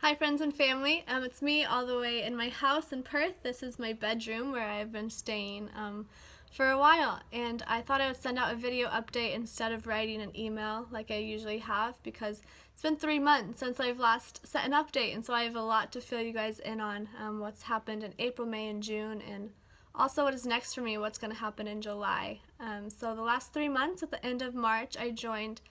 Hi, friends and family. It's me all the way in my house in Perth. This is my bedroom where I've been staying for a while, and I thought I would send out a video update instead of writing an email like I usually have because it's been 3 months since I've last sent an update, and so I have a lot to fill you guys in on what's happened in April, May, and June, and also what is next for me, what's going to happen in July. So the last 3 months, at the end of March, I joined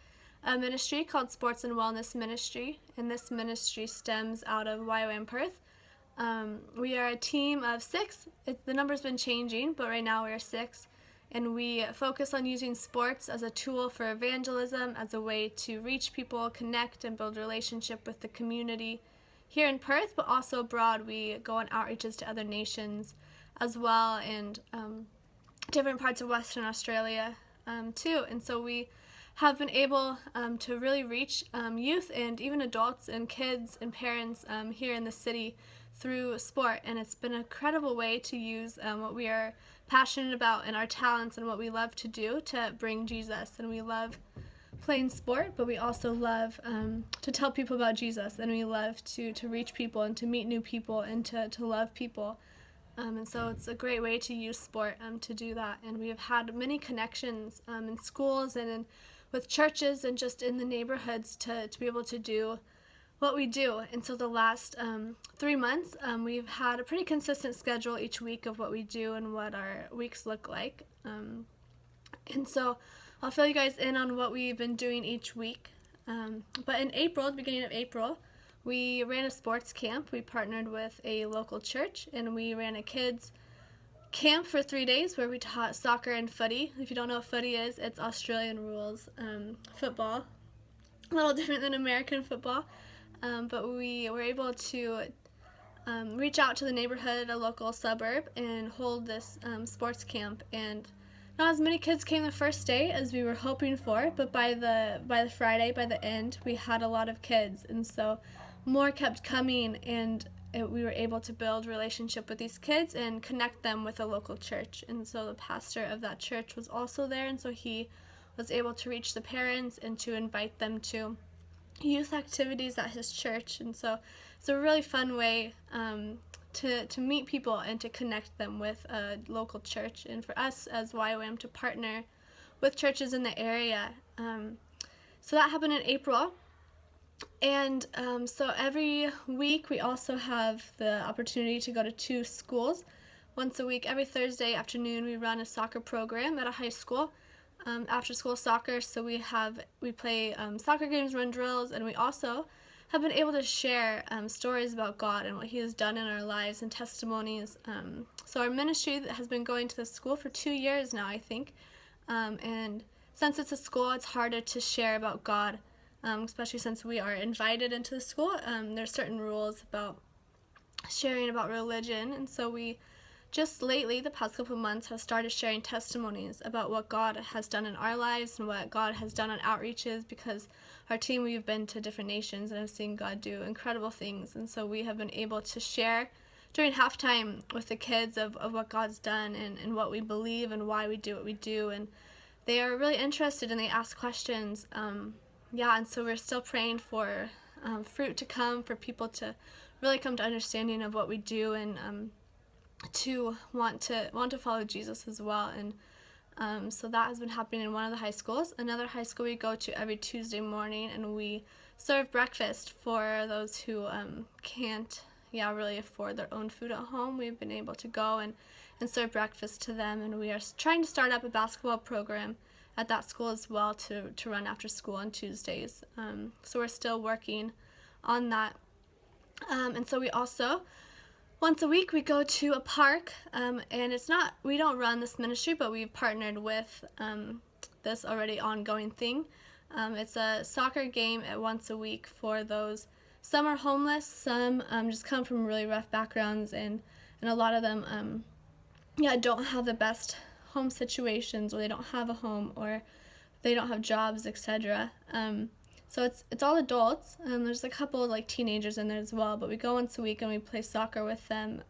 a ministry called Sports and Wellness Ministry, and this ministry stems out of YWAM Perth. We are a team of 6. The number's been changing, but right now we are 6, and we focus on using sports as a tool for evangelism, as a way to reach people, connect, and build relationship with the community here in Perth, but also abroad. We go on outreaches to other nations as well, and different parts of Western Australia too. And so we have been able to really reach youth and even adults and kids and parents here in the city through sport. And it's been an incredible way to use what we are passionate about and our talents and what we love to do to bring Jesus. And we love playing sport, but we also love to tell people about Jesus, and we love to reach people and to meet new people and to love people. And so it's a great way to use sport to do that. And we have had many connections in schools and with churches and just in the neighborhoods to be able to do what we do. And so the last 3 months, we've had a pretty consistent schedule each week of what we do and what our weeks look like. And so I'll fill you guys in on what we've been doing each week. But in April, the beginning of April, we ran a sports camp. We partnered with a local church, and we ran a kids camp for 3 days where we taught soccer and footy. If you don't know what footy is, it's Australian rules football. A little different than American football. But we were able to reach out to the neighborhood, a local suburb, and hold this sports camp. And not as many kids came the first day as we were hoping for, but by the Friday, by the end, we had a lot of kids. And so more kept coming, and we were able to build relationship with these kids and connect them with a local church. And so the pastor of that church was also there, and so he was able to reach the parents and to invite them to youth activities at his church. And so it's a really fun way to meet people and to connect them with a local church, and for us as YWAM to partner with churches in the area. So that happened in April. And so every week we also have the opportunity to go to 2 schools. Once a week, every Thursday afternoon, we run a soccer program at a high school, after school soccer. So we play soccer games, run drills, and we also have been able to share stories about God and what He has done in our lives and testimonies. So our ministry has been going to the school for 2 years now, I think. And since it's a school, it's harder to share about God. Especially since we are invited into the school. There's certain rules about sharing about religion, and so we just lately, the past couple of months, have started sharing testimonies about what God has done in our lives and what God has done on outreaches, because our team, we've been to different nations and have seen God do incredible things. And so we have been able to share during halftime with the kids of what God's done and what we believe and why we do what we do, and they are really interested and they ask questions. And so we're still praying for fruit to come, for people to really come to understanding of what we do, and to want to follow Jesus as well. And so that has been happening in one of the high schools. Another high school we go to every Tuesday morning, and we serve breakfast for those who can't really afford their own food at home. We've been able to go and serve breakfast to them, and we are trying to start up a basketball program at that school as well to run after school on Tuesdays. So we're still working on that. And so we also, once a week, we go to a park, and we don't run this ministry, but we've partnered with this already ongoing thing. It's a soccer game at once a week for those. Some are homeless, some just come from really rough backgrounds, and a lot of them don't have the best home situations, or they don't have a home, or they don't have jobs, etc. So it's all adults. There's a couple like teenagers in there as well, but we go once a week and we play soccer with them.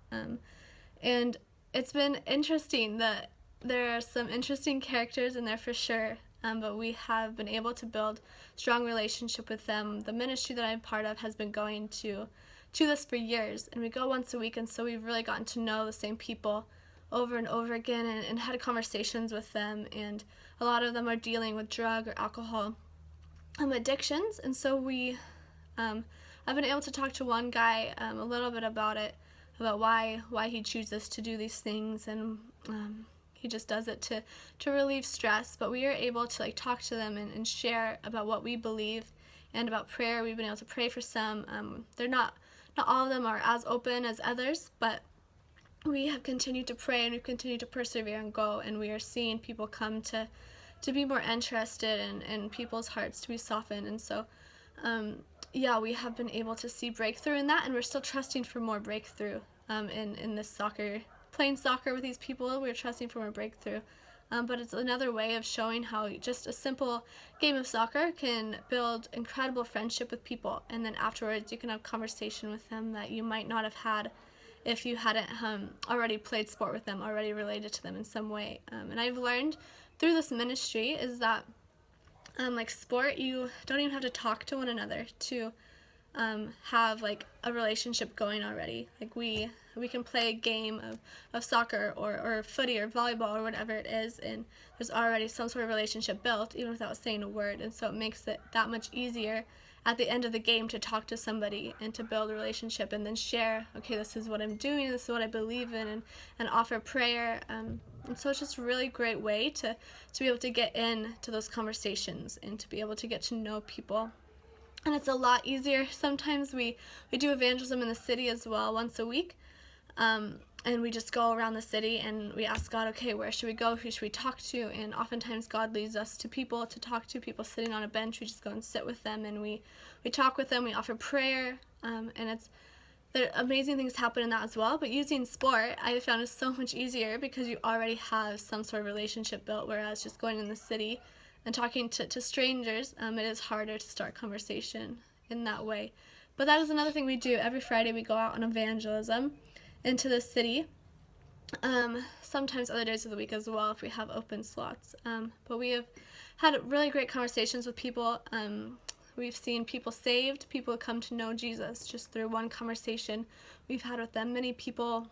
And it's been interesting that there are some interesting characters in there for sure. but we have been able to build strong relationship with them. The ministry that I'm part of has been going to this for years, and we go once a week, and so we've really gotten to know the same people over and over again, and had conversations with them, and a lot of them are dealing with drug or alcohol addictions, and so I've been able to talk to one guy a little bit about it, about why he chooses to do these things, and he just does it to relieve stress. But we are able to talk to them and share about what we believe and about prayer. We've been able to pray for some. They're not all of them are as open as others, but we have continued to pray, and we've continued to persevere and go, and we are seeing people come to be more interested, and people's hearts to be softened. And so we have been able to see breakthrough in that, and we're still trusting for more breakthrough in this playing soccer with these people. We're trusting for more breakthrough. But it's another way of showing how just a simple game of soccer can build incredible friendship with people, and then afterwards you can have conversation with them that you might not have had if you hadn't already played sport with them, already related to them in some way. And I've learned through this ministry is that like sport, you don't even have to talk to one another to have a relationship going already. We can play a game of soccer or footy or volleyball or whatever it is, and there's already some sort of relationship built even without saying a word. And so it makes it that much easier at the end of the game to talk to somebody and to build a relationship, and then share, okay, this is what I'm doing, this is what I believe in, and offer prayer. And so it's just a really great way to be able to get into those conversations and to be able to get to know people. And it's a lot easier. Sometimes we do evangelism in the city as well once a week. And we just go around the city and we ask God, okay, where should we go? Who should we talk to? And oftentimes God leads us to people to talk to, people sitting on a bench. We just go and sit with them, and we talk with them, we offer prayer, and there amazing things happen in that as well. But using sport, I found, is so much easier because you already have some sort of relationship built, whereas just going in the city and talking to strangers, it is harder to start conversation in that way. But that is another thing we do. Every Friday we go out on evangelism into the city, sometimes other days of the week as well if we have open slots. But we have had really great conversations with people. We've seen people saved, people come to know Jesus just through one conversation we've had with them. Many people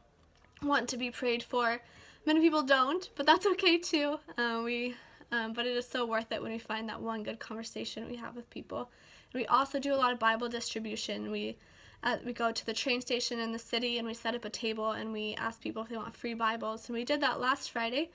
want to be prayed for. Many people don't, but that's okay too. But it is so worth it when we find that one good conversation we have with people. And we also do a lot of Bible distribution. We go to the train station in the city, and we set up a table, and we ask people if they want free Bibles. And we did that last Friday.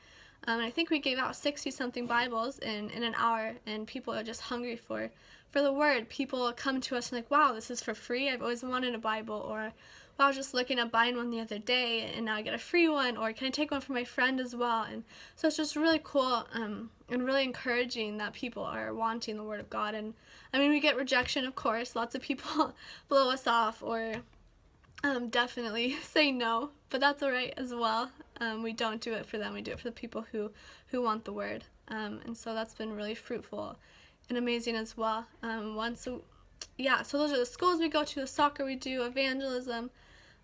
And I think we gave out 60-something Bibles in an hour, and people are just hungry for the Word. People come to us and like, wow, this is for free? I've always wanted a Bible. Or, wow, I was just looking at buying one the other day, and now I get a free one. Or, can I take one for my friend as well? And so it's just really cool and really encouraging that people are wanting the Word of God. And, I mean, we get rejection, of course. Lots of people blow us off or definitely say no, but that's all right as well. We don't do it for them. We do it for the people who want the Word. And so that's been really fruitful and amazing as well. So those are the schools we go to, the soccer we do, evangelism.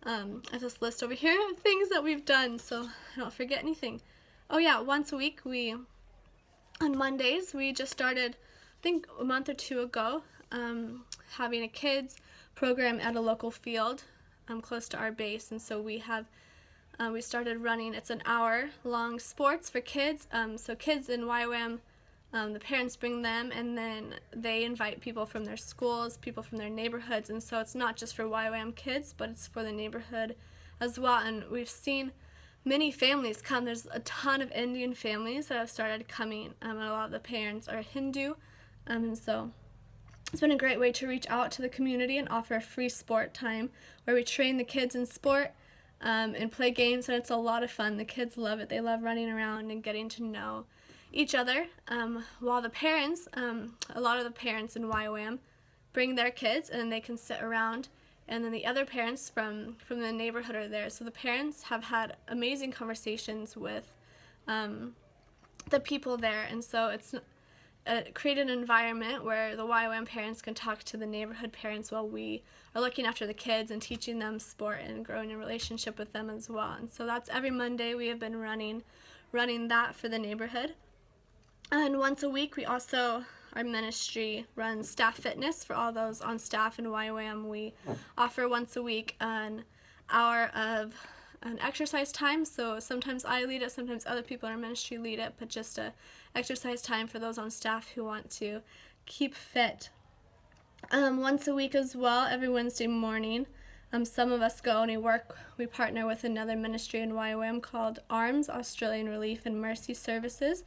I have this list over here of things that we've done, so I don't forget anything. Oh yeah, once a week on Mondays, we just started, I think a month or two ago, having a kids program at a local field close to our base. And so we started running, it's an hour-long sports for kids. So kids in YWAM, the parents bring them, and then they invite people from their schools, people from their neighborhoods. And so it's not just for YWAM kids, but it's for the neighborhood as well. And we've seen many families come. There's a ton of Indian families that have started coming, and a lot of the parents are Hindu. And so it's been a great way to reach out to the community and offer a free sport time where we train the kids in sport and play games, and it's a lot of fun. The kids love it. They love running around and getting to know each other, while the parents, a lot of the parents in YWAM bring their kids, and they can sit around, and then the other parents from the neighborhood are there. So the parents have had amazing conversations with the people there, and so it's created an environment where the YWAM parents can talk to the neighborhood parents while we are looking after the kids and teaching them sport and growing a relationship with them as well. And so that's every Monday we have been running that for the neighborhood. And once a week, our ministry runs staff fitness for all those on staff in YWAM. We offer once a week an hour of an exercise time. So sometimes I lead it, sometimes other people in our ministry lead it, but just a exercise time for those on staff who want to keep fit. Once a week as well, every Wednesday morning, some of us go and we partner with another ministry in YWAM called ARMS, Australian Relief and Mercy Services.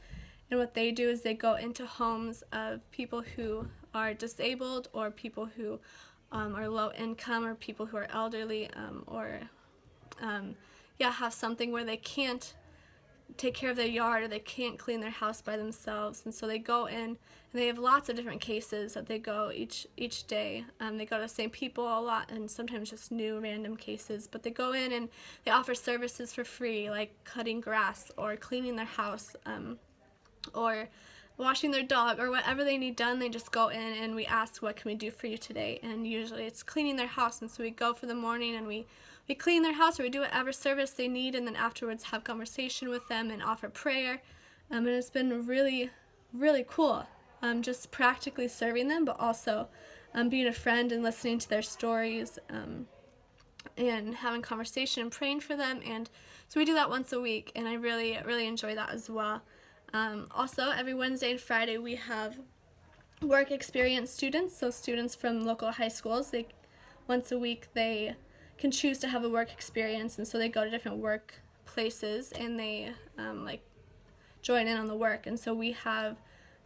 And what they do is they go into homes of people who are disabled or people who are low income or people who are elderly or have something where they can't take care of their yard or they can't clean their house by themselves. And so they go in and they have lots of different cases that they go each day. They go to the same people a lot and sometimes just new random cases. But they go in and they offer services for free, like cutting grass or cleaning their house, or washing their dog, or whatever they need done. They just go in and we ask, what can we do for you today? And usually it's cleaning their house. And so we go for the morning and we clean their house, or we do whatever service they need, and then afterwards have conversation with them and offer prayer. And it's been really, really cool, just practically serving them, but also being a friend and listening to their stories, and having conversation and praying for them. And so we do that once a week, and I really, really enjoy that as well. Also, every Wednesday and Friday we have work experience students, so students from local high schools. Once a week they can choose to have a work experience, and so they go to different workplaces and they join in on the work. And so we have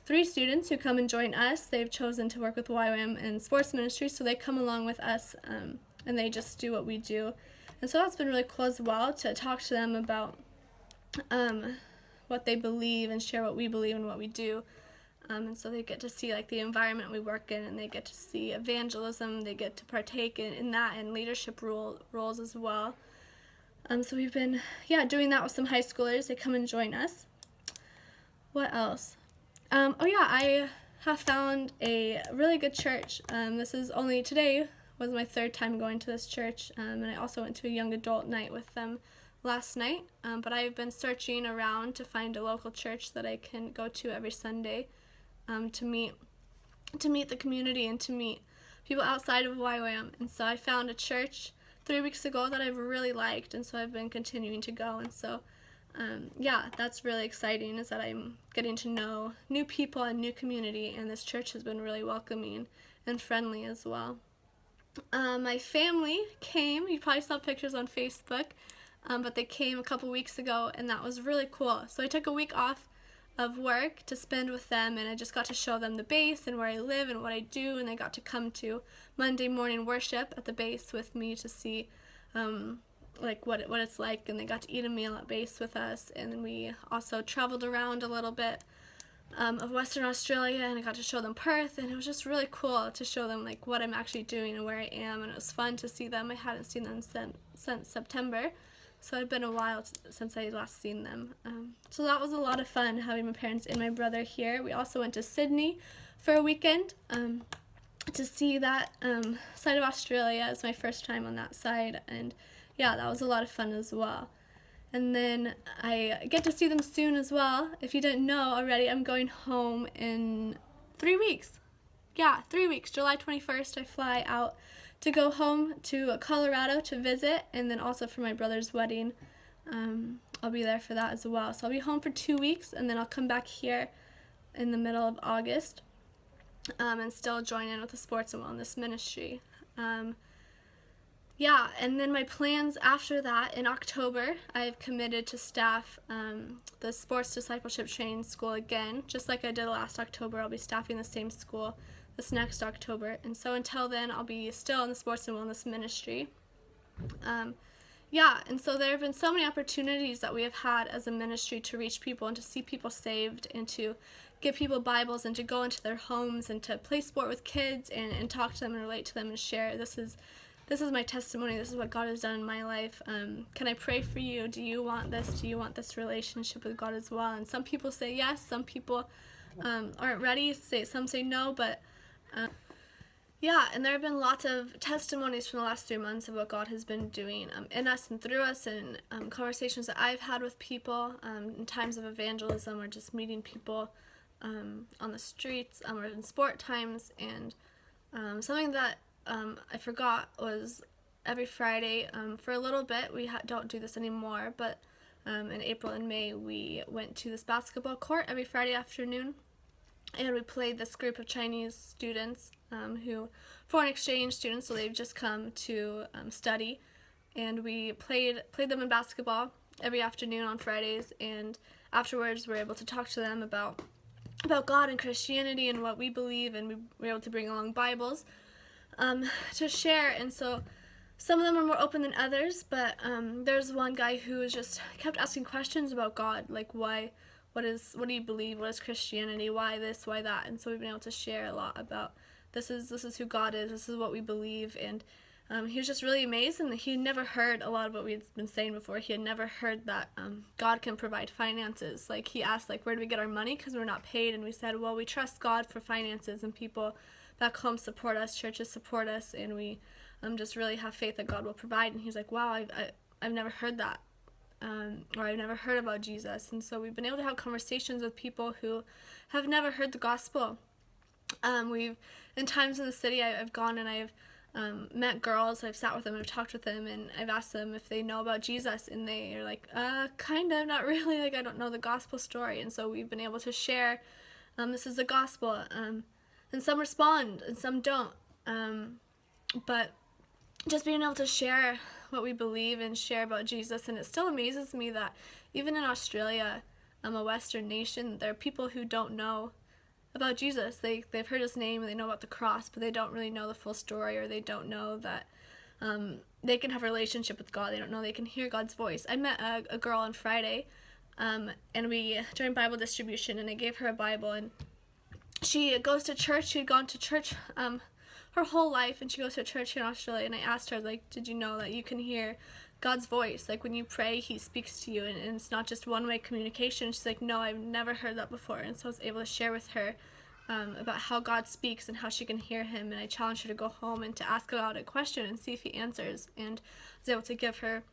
3 students who come and join us. They've chosen to work with YWAM and sports ministry, so they come along with us and they just do what we do. And so that's been really cool as well, to talk to them about what they believe and share what we believe and what we do. And so they get to see the environment we work in, and they get to see evangelism. They get to partake in that and leadership roles as well. So we've been doing that with some high schoolers. They come and join us. What else? I have found a really good church. Today was my 3rd time going to this church, and I also went to a young adult night with them last night, but I've been searching around to find a local church that I can go to every Sunday, to meet the community and to meet people outside of YWAM. And so I found a church 3 weeks ago that I've really liked, and so I've been continuing to go. And so that's really exciting, is that I'm getting to know new people and new community, and this church has been really welcoming and friendly as well. My family came. You probably saw pictures on Facebook. But they came a couple weeks ago, and that was really cool. So I took a week off of work to spend with them, and I just got to show them the base and where I live and what I do, and they got to come to Monday morning worship at the base with me to see what it's like, and they got to eat a meal at base with us. And then we also traveled around a little bit of Western Australia, and I got to show them Perth, and it was just really cool to show them what I'm actually doing and where I am, and it was fun to see them. I hadn't seen them since September. So it'd been a while since I last seen them. So that was a lot of fun, having my parents and my brother here. We also went to Sydney for a weekend to see that side of Australia. It's my first time on that side, and that was a lot of fun as well. And then I get to see them soon as well. If you didn't know already, I'm going home in 3 weeks. 3 weeks. July 21st, I fly out to go home to Colorado to visit, and then also for my brother's wedding. I'll be there for that as well. So I'll be home for 2 weeks, and then I'll come back here in the middle of August and still join in with the sports and wellness ministry. And then my plans after that, in October, I've committed to staff the sports discipleship training school again. Just like I did last October, I'll be staffing the same school this next October. And so until then, I'll be still in the sports and wellness ministry. And so there have been so many opportunities that we have had as a ministry to reach people and to see people saved and to give people Bibles and to go into their homes and to play sport with kids and talk to them and relate to them and share, this is my testimony, this is what God has done in my life. Can I pray for you? Do you want this? Do you want this relationship with God as well? And some people say yes, some people aren't ready, some say no, but and there have been lots of testimonies from the last 3 months of what God has been doing in us and through us, and conversations that I've had with people in times of evangelism or just meeting people on the streets or in sport times. And something that I forgot was every Friday, for a little bit, we don't do this anymore, but in April and May we went to this basketball court every Friday afternoon, and we played this group of Chinese students who foreign exchange students, so they've just come to study, and we played them in basketball every afternoon on Fridays, and afterwards we're able to talk to them about God and Christianity and what we believe, and we were able to bring along Bibles to share. And so some of them are more open than others, but there's one guy who was just kept asking questions about God, like what do you believe, what is Christianity, why this, why that. And so we've been able to share a lot about this is who God is, this is what we believe. And he was just really amazed, and he had never heard a lot of what we had been saying before. He had never heard that God can provide finances. Like, he asked, like, where do we get our money, because we're not paid? And we said, well, we trust God for finances, and people back home support us, churches support us, and we just really have faith that God will provide. And he's like, wow, I've never heard that, or I've never heard about Jesus. And so we've been able to have conversations with people who have never heard the gospel. In times in the city, I've gone and I've met girls, I've sat with them, I've talked with them, and I've asked them if they know about Jesus, and they are like, kind of, not really, like, I don't know the gospel story. And so we've been able to share, this is the gospel, and some respond, and some don't, but just being able to share what we believe and share about Jesus. And it still amazes me that even in Australia, a Western nation, there are people who don't know about Jesus. They've heard his name and they know about the cross, but they don't really know the full story, or they don't know that they can have a relationship with God. They don't know they can hear God's voice. I met a girl on Friday, and we during Bible distribution, and I gave her a Bible, and she goes to church. She had gone to church her whole life, and she goes to a church here in Australia. And I asked her, like, did you know that you can hear God's voice? Like, when you pray, he speaks to you, and it's not just one-way communication. She's like, no, I've never heard that before. And so I was able to share with her about how God speaks and how she can hear him. And I challenged her to go home and to ask God a question and see if he answers. And I was able to give her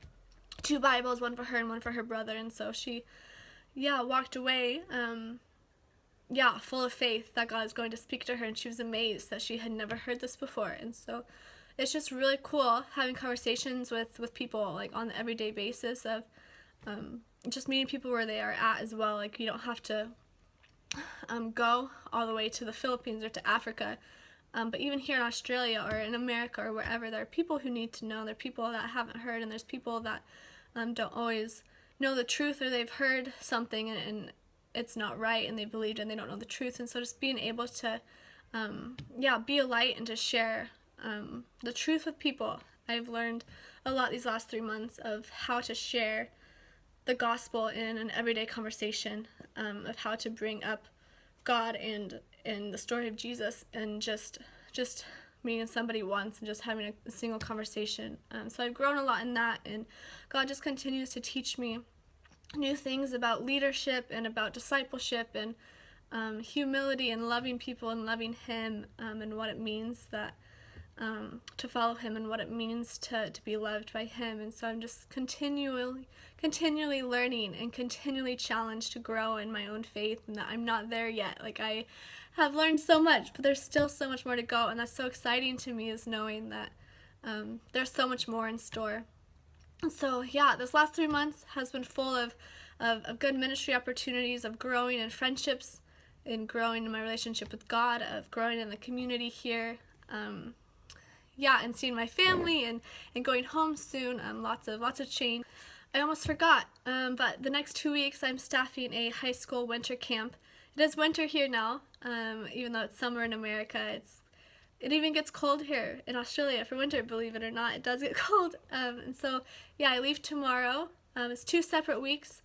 2 Bibles, one for her and one for her brother. And so she walked away full of faith that God is going to speak to her, and she was amazed that she had never heard this before. And so it's just really cool having conversations with people, like, on the everyday basis of just meeting people where they are at as well. Like, you don't have to go all the way to the Philippines or to Africa, but even here in Australia or in America or wherever, there are people who need to know. There are people that haven't heard, and there's people that don't always know the truth, or they've heard something and it's not right, and they believed and they don't know the truth. And so just being able to be a light and to share the truth with people. I've learned a lot these last 3 months of how to share the gospel in an everyday conversation, of how to bring up God and the story of Jesus, and just meeting somebody once and just having a single conversation. So I've grown a lot in that, and God just continues to teach me new things about leadership and about discipleship and humility and loving people and loving him, and what it means that to follow him, and what it means to be loved by him. And so I'm just continually learning and continually challenged to grow in my own faith, and that I'm not there yet. Like, I have learned so much, but there's still so much more to go, and that's so exciting to me, is knowing that there's so much more in store. So this last 3 months has been full of good ministry opportunities, of growing in friendships, and growing in my relationship with God, of growing in the community here, and seeing my family and going home soon. Lots of change. I almost forgot, but the next 2 weeks I'm staffing a high school winter camp. It is winter here now, even though it's summer in America. It even gets cold here in Australia for winter, believe it or not. It does get cold. And so, I leave tomorrow. It's 2 separate weeks,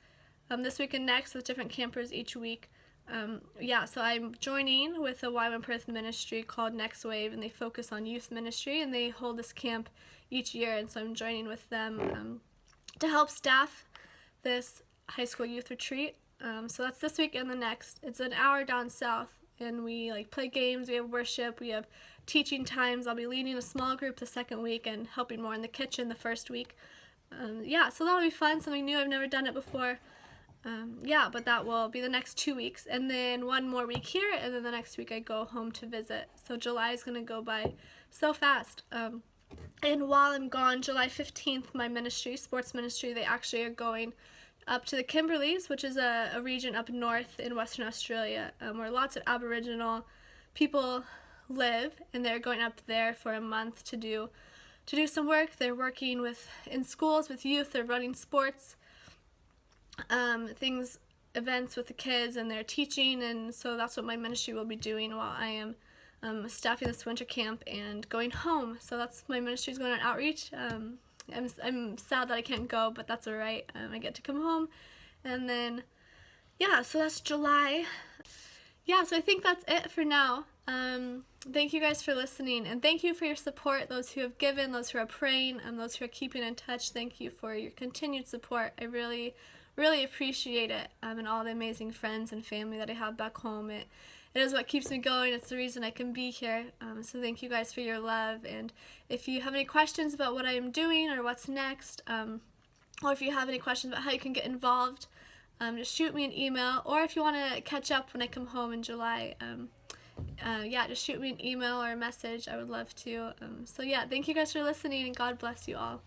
this week and next, with different campers each week. So I'm joining with a YWAM Perth ministry called Next Wave, and they focus on youth ministry, and they hold this camp each year. And so I'm joining with them to help staff this high school youth retreat. So that's this week and the next. It's an hour down south, and we play games, we have worship, we have teaching times. I'll be leading a small group the second week and helping more in the kitchen the first week. So that'll be fun, something new. I've never done it before. yeah, but that will be the next 2 weeks, and then one more week here, and then the next week I go home to visit. So July is going to go by so fast. And while I'm gone, July 15th, my ministry, sports ministry, they actually are going up to the Kimberleys, which is a region up north in Western Australia, where lots of Aboriginal people live, and they're going up there for a month to do some work. They're working in schools with youth. They're running sports, events with the kids, and they're teaching, and so that's what my ministry will be doing while I am staffing this winter camp and going home. So that's my ministry is going on outreach. I'm sad that I can't go, but that's alright. I get to come home, and then yeah, so that's July. Yeah, so I think that's it for now. Thank you guys for listening, and thank you for your support, those who have given, those who are praying, and those who are keeping in touch. Thank you for your continued support. I really appreciate it, and all the amazing friends and family that I have back home. It is what keeps me going. It's the reason I can be here. So thank you guys for your love, and if you have any questions about what I am doing or what's next, or if you have any questions about how you can get involved, just shoot me an email, or if you want to catch up when I come home in July, yeah, just shoot me an email or a message. I would love to. So yeah, thank you guys for listening, and God bless you all.